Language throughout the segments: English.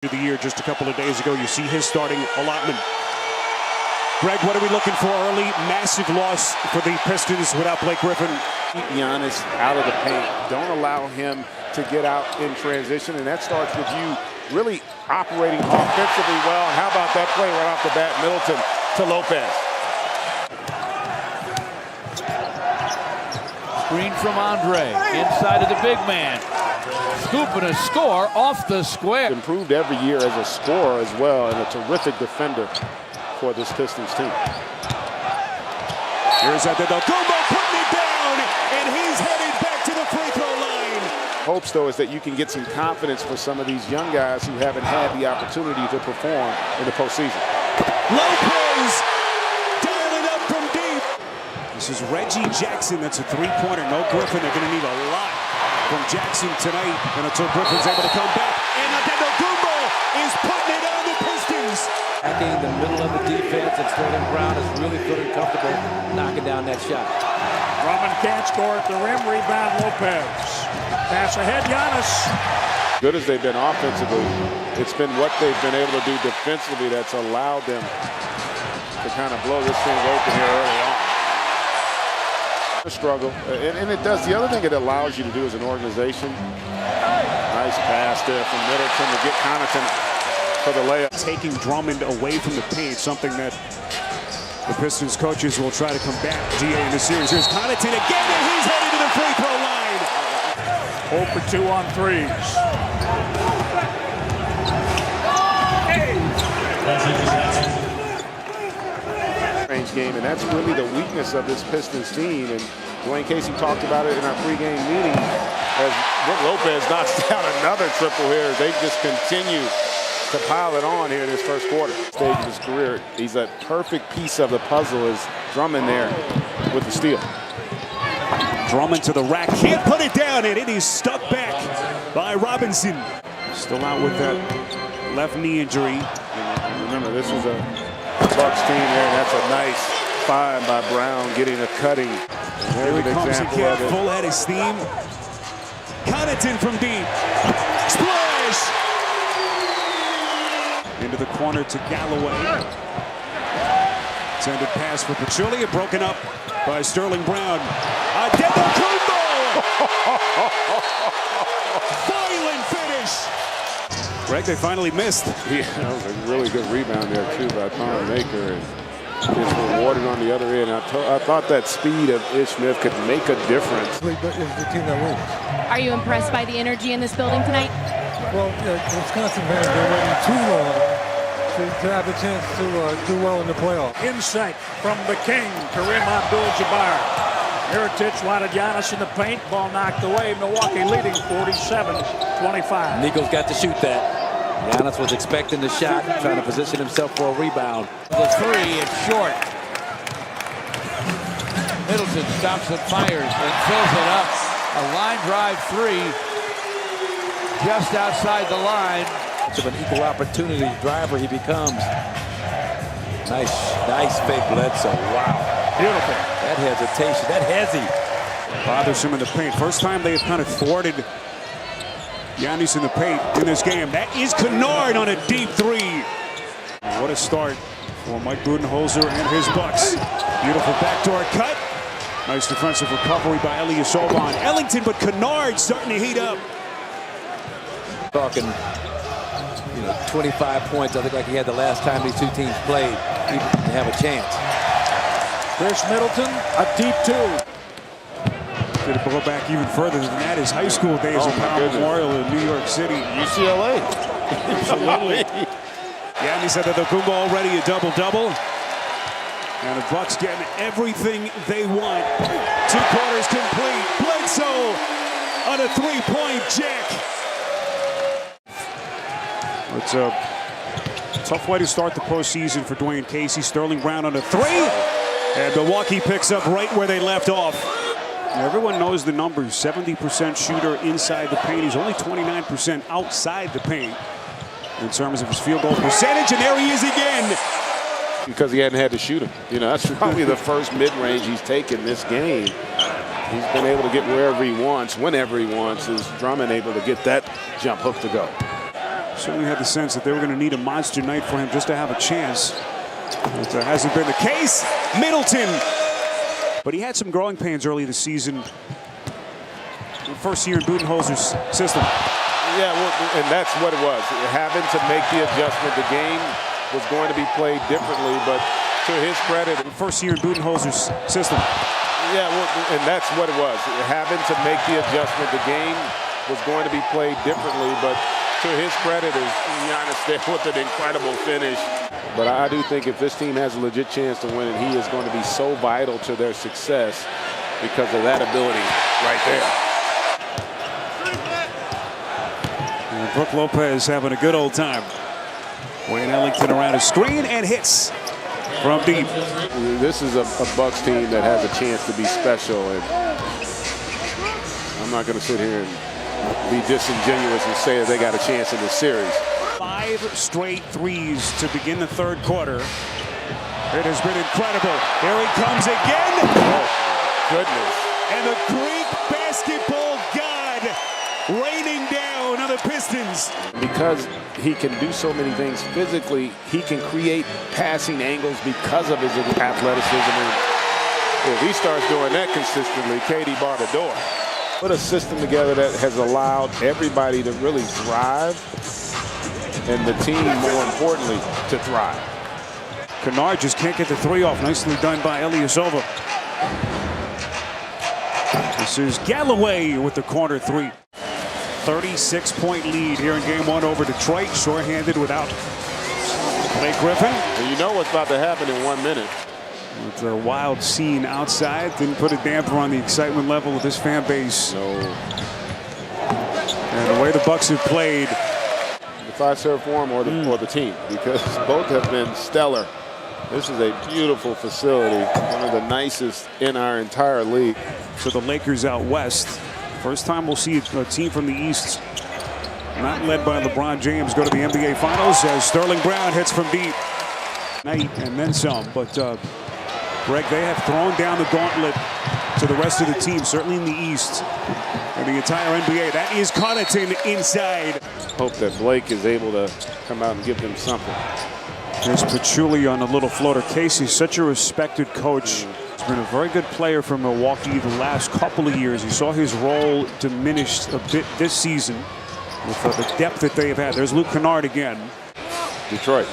of the year just a couple of days ago. You see his starting allotment. Greg, what are we looking for early? Massive loss for the Pistons without Blake Griffin. Keep Giannis out of the paint. Don't allow him to get out in transition, and that starts with you really operating offensively well. And how about that play right off the bat, Middleton to Lopez. Screen from Andre, inside of the big man. Scooping a score off the square. Improved every year as a scorer as well, and a terrific defender for this Pistons team. Here's Antetokounmpo putting it down, and he's headed back to the free throw line. Hopes, though, is that you can get some confidence for some of these young guys who haven't had the opportunity to perform in the postseason. Lopez dialing up from deep. This is Reggie Jackson. That's a three-pointer. No Griffin. They're going to need a lot from Jackson tonight, and until Griffin's able to come back. And Antetokounmpo is putting it on the Pistons. Attacking the middle of the defense, and Sterling Brown is really feeling comfortable knocking down that shot. Drummond can't score at the rim. Rebound Lopez. Pass ahead, Giannis. Good as they've been offensively, it's been what they've been able to do defensively that's allowed them to kind of blow this thing open here early on. A struggle, and it does. The other thing it allows you to do as an organization. Nice pass there from Middleton to get Connaughton for the layup. Taking Drummond away from the paint, something that the Pistons coaches will try to combat in the series. Here's Connaughton again, and he's headed to the free throw line. 0 for 2 on threes. Range game, and that's really the weakness of this Pistons team. And Dwayne Casey talked about it in our pregame meeting as Brook Lopez knocks down another triple here. They just continue to pile it on here in this first quarter. Stage of his career, he's a perfect piece of the puzzle. Is Drummond there with the steal. Drummond to the rack, can't put it down, and it is stuck back by Robinson. Still out with that left knee injury. And remember, this is a Bucks team there, and that's a nice find by Brown, getting a cutting. Here he comes again, full head of steam. Connaughton from deep. Splash! Into the corner to Galloway. Sended pass for Pachulia, broken up by Sterling Brown. Antetokounmpo! Violent finish! Greg, they finally missed. Yeah, that was a really good rebound there, too, by Tom Maker. And just rewarded on the other end. I thought that speed of Ish Smith could make a difference. It's the team that wins. Are you impressed by the energy in this building tonight? Well, Wisconsin fans been waiting too long to have a chance to do well in the playoffs. Insight from the king, Kareem Abdul-Jabbar. Mirotic wanted Giannis in the paint. Ball knocked away. Milwaukee leading 47-25. Nico's got to shoot that. Giannis was expecting the shot, trying to position himself for a rebound. The three, it's short. Middleton stops and fires and fills it up. A line drive three, just outside the line. Much of an equal opportunity driver he becomes. Nice fake Bledsoe. Wow. Beautiful. That hesitation, that hezzy. Bothers him in the paint. First time they have kind of thwarted Giannis in the paint in this game. That is Kennard on a deep three. What a start for Mike Budenholzer and his Bucks. Beautiful backdoor cut. Nice defensive recovery by Elias Oban. Ellington, but Kennard starting to heat up. Talking, 25 points. I think like he had the last time these two teams played. He didn't have a chance. Chris Middleton, a deep two. Did it go back even further than that? His high school days at Power Memorial in New York City. UCLA. Absolutely. Giannis Antetokounmpo already a double-double. And the Bucks getting everything they want. 2 quarters complete. Bledsoe on a three-point jack. It's a tough way to start the postseason for Dwayne Casey. Sterling Brown on a three. And Milwaukee picks up right where they left off. Everyone knows the numbers. 70% shooter inside the paint. He's only 29% outside the paint in terms of his field goal percentage. And there he is again. Because he hadn't had to shoot him. That's probably the first mid-range he's taken this game. He's been able to get wherever he wants, whenever he wants. Is Drummond able to get that jump hook to go? Certainly had the sense that they were going to need a monster night for him just to have a chance. But that hasn't been the case. Middleton. But he had some growing pains early this season. First year in Budenholzer's system. Yeah, well, and that's what it was. Having to make the adjustment. The game was going to be played differently, but to his credit. First year in Budenholzer's system. Yeah, well, and that's what it was. Having to make the adjustment. The game was going to be played differently, but to his credit is Giannis there with an incredible finish. But I do think if this team has a legit chance to win, and he is going to be so vital to their success because of that ability right there. And Brook Lopez having a good old time. Wayne Ellington around his screen and hits from deep. This is a Bucks team that has a chance to be special, and I'm not going to sit here and be disingenuous and say that they got a chance in this series. 5 straight threes to begin the third quarter. It has been incredible. Here he comes again. Oh, goodness. And the Greek basketball god raining down on the Pistons. Because he can do so many things physically, he can create passing angles because of his athleticism. And if he starts doing that consistently, KD bar the door. Put a system together that has allowed everybody to really thrive, and the team, more importantly, to thrive. Kennard just can't get the three off. Nicely done by Ilyasova. This is Galloway with the corner three. 36-point lead here in game one over Detroit. Shorthanded without Blake Griffin. And you know what's about to happen in 1 minute. It's a wild scene outside. Didn't put a damper on the excitement level of this fan base. No. And the way the Bucks have played. If I serve for him or the team, because both have been stellar. This is a beautiful facility, one of the nicest in our entire league. So the Lakers out west. First time we'll see a team from the East, not led by LeBron James, go to the NBA Finals as Sterling Brown hits from deep. Night and then some, but Greg, they have thrown down the gauntlet to the rest of the team, certainly in the East and the entire NBA. That is Connaughton inside. Hope that Blake is able to come out and give them something. There's Patchouli on a little floater. Casey's such a respected coach. He's been a very good player for Milwaukee the last couple of years. You saw his role diminished a bit this season with the depth that they have had. There's Luke Kennard again. Detroit.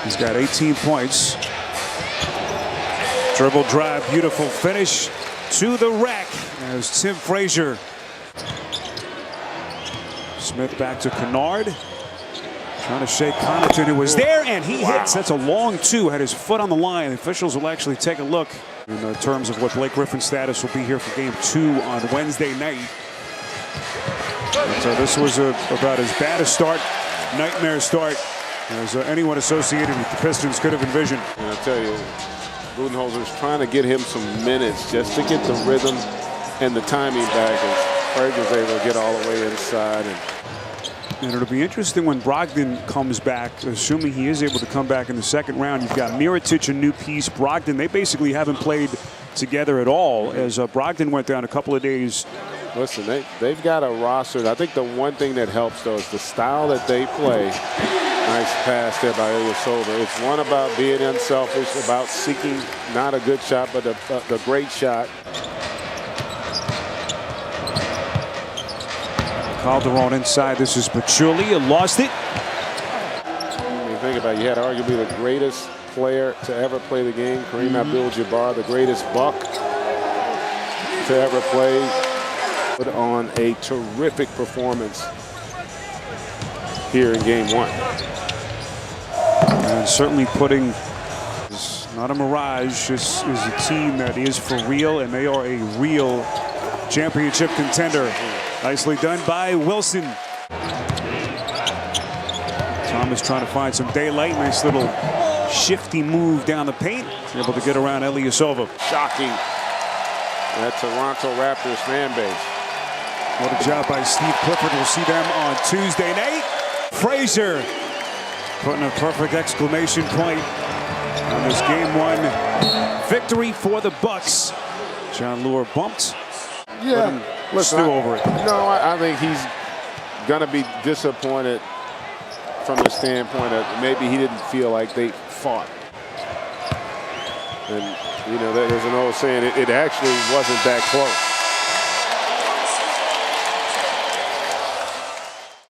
He's got 18 points. Dribble drive, beautiful finish to the rack as Tim Frazier. Smith back to Kennard. Trying to shake Connaughton, who was there, and he hits. That's a long two. Had his foot on the line. The officials will actually take a look in terms of what Blake Griffin's status will be here for game 2 on Wednesday night. And so this was about as bad a start, nightmare start, as anyone associated with the Pistons could have envisioned. And I'll tell you, Budenholzer's trying to get him some minutes just to get the rhythm and the timing back. And Frazier's able to get all the way inside. And it'll be interesting when Brogdon comes back, assuming he is able to come back in the second round. You've got Mirotic, a new piece. Brogdon, they basically haven't played together at all as Brogdon went down a couple of days. Listen, they've got a roster. I think the one thing that helps, though, is the style that they play. Nice pass there by Ilyasova. It's one about being unselfish, about seeking not a good shot, but the great shot. Calderon inside. This is Patchouli. Lost it. When you think about it, you had arguably the greatest player to ever play the game, Kareem Abdul-Jabbar, the greatest Buck to ever play, put on a terrific performance here in game 1. And certainly putting, it's not a mirage, this is a team that is for real, and they are a real championship contender. Nicely done by Wilson. Thomas trying to find some daylight. Nice little shifty move down the paint. Able to get around Ilyasova. Shocking that Toronto Raptors fan base. What a job by Steve Clifford. We'll see them on Tuesday night. Frazier putting a perfect exclamation point on this game 1 victory for the Bucks. John Lure bumped. Yeah. Listen, stew over it. No, I think he's going to be disappointed from the standpoint that maybe he didn't feel like they fought. And, you know, there's an old saying, it actually wasn't that close.